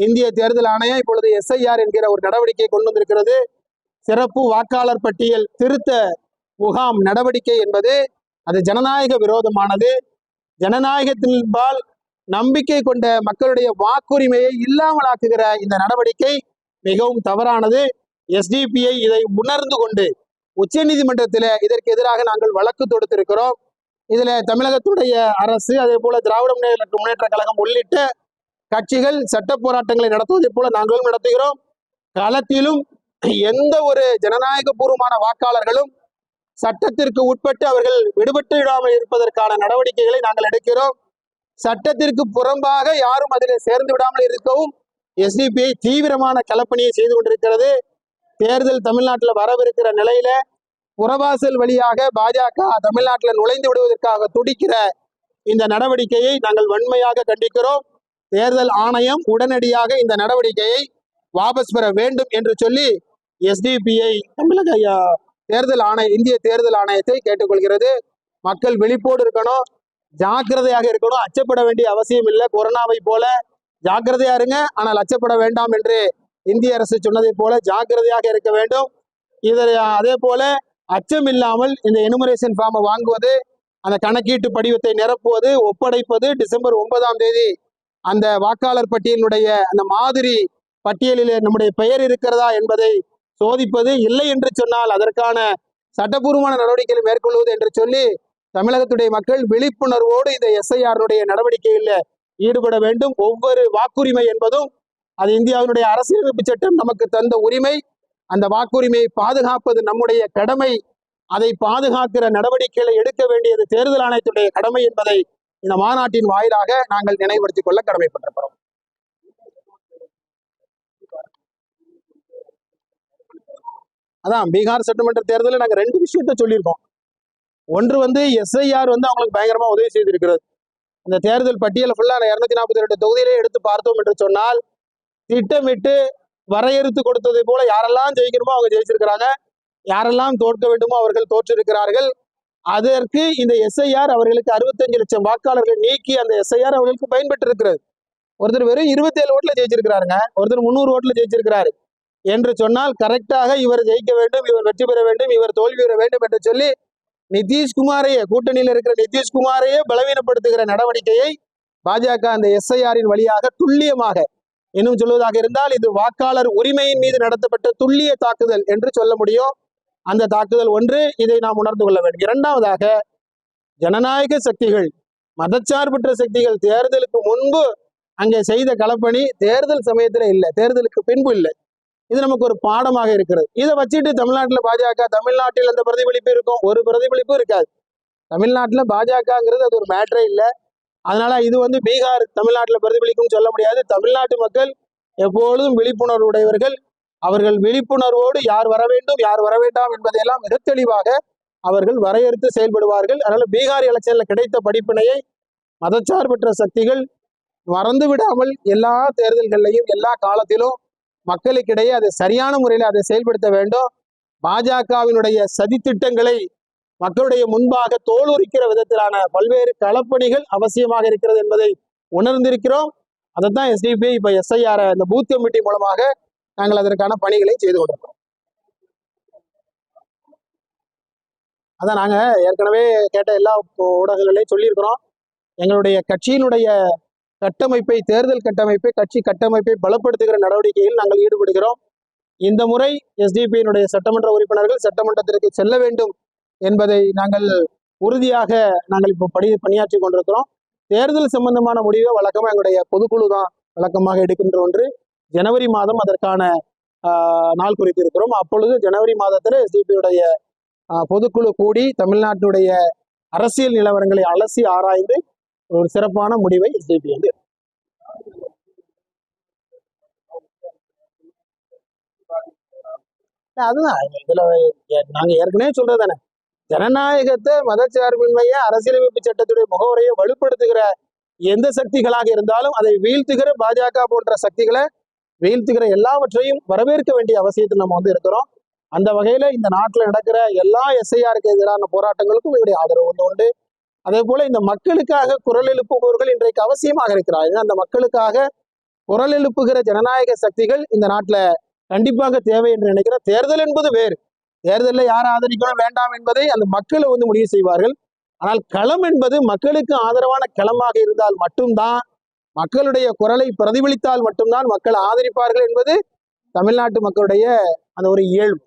இந்திய தேர்தல் ஆணையம் இப்பொழுது எஸ்ஐஆர் என்கிற ஒரு நடவடிக்கை கொண்டு வந்திருக்கிறது. சிறப்பு வாக்காளர் பட்டியல் திருத்த முகாம் நடவடிக்கை என்பது அது ஜனநாயக விரோதமானது. ஜனநாயகத்தின்பால் நம்பிக்கை கொண்ட மக்களுடைய வாக்குரிமையை இல்லாமலாக்குகிற இந்த நடவடிக்கை மிகவும் தவறானது. எஸ்டிபிஐ இதை உணர்ந்து கொண்டு உச்ச நீதிமன்றத்தில் இதற்கு எதிராக நாங்கள் வழக்கு தொடுத்திருக்கிறோம். இதுல தமிழகத்துடைய அரசு, அதே போல திராவிட முன்னேற்ற கழகம் உள்ளிட்ட கட்சிகள் சட்ட போராட்டங்களை நடத்துவதை போல நாங்களும் நடத்துகிறோம். களத்திலும் எந்த ஒரு ஜனநாயக பூர்வமான வாக்காளர்களும் சட்டத்திற்கு உட்பட்டு அவர்கள் விடுபட்டு விடாமல் இருப்பதற்கான நடவடிக்கைகளை நாங்கள் எடுக்கிறோம். சட்டத்திற்கு புறம்பாக யாரும் அதில் சேர்ந்து விடாமல் இருக்கவும் எஸ்டிபிஐ தீவிரமான களப்பணியை செய்து கொண்டிருக்கிறது. தேர்தல் தமிழ்நாட்டில் வரவிருக்கிற நிலையில புறவாசல் வழியாக பாஜக தமிழ்நாட்டில் நுழைந்து விடுவதற்காக துடிக்கிற இந்த நடவடிக்கையை நாங்கள் வன்மையாக கண்டிக்கிறோம். தேர்தல் ஆணையம் உடனடியாக இந்த நடவடிக்கையை வாபஸ் பெற வேண்டும் என்று சொல்லி எஸ்டிபிஐ தமிழக இந்திய தேர்தல் ஆணையத்தை கேட்டுக்கொள்கிறது. மக்கள் விழிப்போடு இருக்கணும், ஜாக்கிரதையாக இருக்கணும், அச்சப்பட வேண்டிய அவசியம் இல்லை. கொரோனாவை போல ஜாக்கிரதையா இருங்க, ஆனால் அச்சப்பட வேண்டாம் என்று இந்திய அரசு சொன்னதை போல ஜாக்கிரதையாக இருக்க வேண்டும். அதே போல அச்சம் இல்லாமல் இந்த எனுமரேஷன் ஃபார்மை வாங்குவது, அந்த கணக்கீட்டு படிவத்தை நிரப்புவது, ஒப்படைப்பது, டிசம்பர் 9ஆம் தேதி அந்த வாக்காளர் பட்டியலினுடைய அந்த மாதிரி பட்டியலிலே நம்முடைய பெயர் இருக்கிறதா என்பதை சோதிப்பது, இல்லை என்று சொன்னால் அதற்கான சட்டபூர்வமான நடவடிக்கைகளை மேற்கொள்வது என்று சொல்லி தமிழகத்துடைய மக்கள் விழிப்புணர்வோடு இந்த எஸ்ஐஆருடைய நடவடிக்கையில் ஈடுபட வேண்டும். ஒவ்வொரு வாக்குரிமை என்பதும் அது இந்தியாவினுடைய அரசியலமைப்பு சட்டம் நமக்கு தந்த உரிமை. அந்த வாக்குரிமையை பாதுகாப்பது நம்முடைய கடமை. அதை பாதுகாக்கிற நடவடிக்கைகளை எடுக்க வேண்டியது தேர்தல் ஆணையத்துடைய கடமை என்பதை இந்த மாநாட்டின் வாயிலாக நாங்கள் நினைவுபடுத்திக் கொள்ள கடமைப்பட்டிருக்கிறோம். அதான் பீகார் சட்டமன்ற தேர்தலில் நாங்கள் 2 விஷயத்த சொல்லியிருக்கோம். ஒன்று எஸ்ஐஆர் அவங்களுக்கு பயங்கரமா உதவி செய்திருக்கிறது. அந்த தேர்தல் பட்டியலை ஃபுல்லா 242 தொகுதியிலே எடுத்து பார்த்தோம் என்று சொன்னால் திட்டமிட்டு வரையறுத்து கொடுத்ததை போல யாரெல்லாம் ஜெயிக்கணுமோ அவங்க ஜெயிச்சிருக்கிறாங்க, யாரெல்லாம் தோற்க வேண்டுமோ அவர்கள் தோற்றிருக்கிறார்கள். அதற்கு இந்த எஸ்ஐஆர் அவர்களுக்கு 65 லட்சம் வாக்காளர்கள் நீக்கி அந்த எஸ்ஐஆர் அவர்களுக்கு பயன்பட்டு இருக்கிறது. ஒருத்தர் வெறும் 27 ஓட்டுல ஜெயிச்சிருக்கிறாருங்க, ஒருத்தர் 300 ஓட்டுல ஜெயிச்சிருக்கிறாரு என்று சொன்னால் கரெக்டாக இவர் ஜெயிக்க வேண்டும், இவர் வெற்றி பெற வேண்டும், இவர் தோல்வி பெற வேண்டும் என்று சொல்லி நிதிஷ்குமாரையே, கூட்டணியில் இருக்கிற நிதிஷ்குமாரையே பலவீனப்படுத்துகிற நடவடிக்கையை பாஜக அந்த எஸ்ஐஆரின் வழியாக துல்லியமாக, இன்னும் சொல்வதாக இருந்தால் இது வாக்காளர் உரிமையின் மீது நடத்தப்பட்ட துல்லிய தாக்குதல் என்று சொல்ல முடியும். அந்த தாக்குதல் ஒன்று, இதை நாம் உணர்ந்து கொள்ள வேண்டும். இரண்டாவதாக, ஜனநாயக சக்திகள், மதச்சார்பற்ற சக்திகள் தேர்தலுக்கு முன்பு அங்கே செய்த களப்பணி தேர்தல் சமயத்துல இல்லை, தேர்தலுக்கு பின்பு இல்லை. இது நமக்கு ஒரு பாடமாக இருக்கிறது. இதை வச்சுட்டு தமிழ்நாட்டில் பாஜக, தமிழ்நாட்டில் அந்த பிரதிபலிப்பு இருக்கும், ஒரு பிரதிபலிப்பும் இருக்காது. தமிழ்நாட்டில் பாஜகங்கிறது அது ஒரு மேட்டரே இல்லை. அதனால இது பீகார் தமிழ்நாட்டில் பிரதிபலிக்கும் சொல்ல முடியாது. தமிழ்நாட்டு மக்கள் எப்பொழுதும் விழிப்புணர்வு உடையவர்கள். அவர்கள் விழிப்புணர்வோடு யார் வர வேண்டும், யார் வர வேண்டாம் என்பதையெல்லாம் மிக தெளிவாக அவர்கள் வரையறுத்து செயல்படுவார்கள். அதனால பீகார் எலெக்ஷன்ல கிடைத்த படிப்பினையை மதச்சார்பற்ற சக்திகள் மறந்து விடாமல் எல்லா தேர்தல்கள்லையும் எல்லா காலத்திலும் மக்களுக்கிடையே அதை சரியான முறையில் அதை செயல்படுத்த வேண்டும். பாஜகவினுடைய சதித்திட்டங்களை மக்களுடைய முன்பாக தோலுரிக்கிற விதத்திலான பல்வேறு களப்பணிகள் அவசியமாக இருக்கிறது என்பதை உணர்ந்திருக்கிறோம். அதைத்தான் எஸ்டிபிஐ இப்ப எஸ்ஐஆர் இந்த பூத் கமிட்டி மூலமாக நாங்கள் அதற்கான பணிகளை செய்து கொண்டிருக்கிறோம். அதான் நாங்க ஏற்கனவே கேட்ட எல்லா ஊடகங்களையும் சொல்லியிருக்கிறோம். எங்களுடைய கட்சியினுடைய கட்டமைப்பை, தேர்தல் கட்டமைப்பை, கட்சி கட்டமைப்பை பலப்படுத்துகிற நடவடிக்கையில் நாங்கள் ஈடுபடுகிறோம். இந்த முறை எஸ்டிபியினுடைய சட்டமன்ற உறுப்பினர்கள் சட்டமன்றத்திற்கு செல்ல வேண்டும் என்பதை நாங்கள் உறுதியாக நாங்கள் இப்போ பணியாற்றி கொண்டிருக்கிறோம். தேர்தல் சம்பந்தமான முடிவை வழக்கமாக எங்களுடைய பொதுக்குழு தான் வழக்கமாக எடுக்கின்ற ஒன்று. ஜனவரி மாதம் அதற்கான நாள் குறித்திருக்கிறோம். அப்பொழுது ஜனவரி மாதத்தில் எஸ்டிபியுடைய பொதுக்குழு கூடி தமிழ்நாட்டுடைய அரசியல் நிலவரங்களை அலசி ஆராய்ந்து ஒரு சிறப்பான முடிவை எஸ்டிபி அதுதான் இதுல நாங்க ஏற்கனவே சொல்றது தானே, ஜனநாயகத்தை, மதச்சார்பின்மையை, அரசியலமைப்பு சட்டத்துடைய முகவரையை வலுப்படுத்துகிற எந்த சக்திகளாக இருந்தாலும் அதை வீழ்த்துகிற பாஜக போன்ற சக்திகளை வீழ்த்துகிற எல்லாவற்றையும் வரவேற்க வேண்டிய அவசியத்தில் நம்ம இருக்கிறோம். அந்த வகையில இந்த நாட்டில் நடக்கிற எல்லா எஸ்ஐஆருக்கு எதிரான போராட்டங்களுக்கும் இவருடைய ஆதரவு உண்டு. அதே போல இந்த மக்களுக்காக குரல் எழுப்புபவர்கள் இன்றைக்கு அவசியமாக இருக்கிறார்கள். அந்த மக்களுக்காக குரல் எழுப்புகிற ஜனநாயக சக்திகள் இந்த நாட்டுல கண்டிப்பாக தேவை என்று நினைக்கிறேன். தேர்தல் என்பது வேறு. தேர்தலில் யார் ஆதரிக்கணும் வேண்டாம் என்பதை அந்த மக்கள் முடிவு செய்வார்கள். ஆனால் களம் என்பது மக்களுக்கு ஆதரவான களமாக இருந்தால் மட்டும்தான், மக்களுடைய குரலை பிரதிபலித்தால் மட்டும்தான் மக்கள் ஆதரிப்பார்கள் என்பது தமிழ்நாட்டு மக்களுடைய அந்த ஒரு இயல்பு.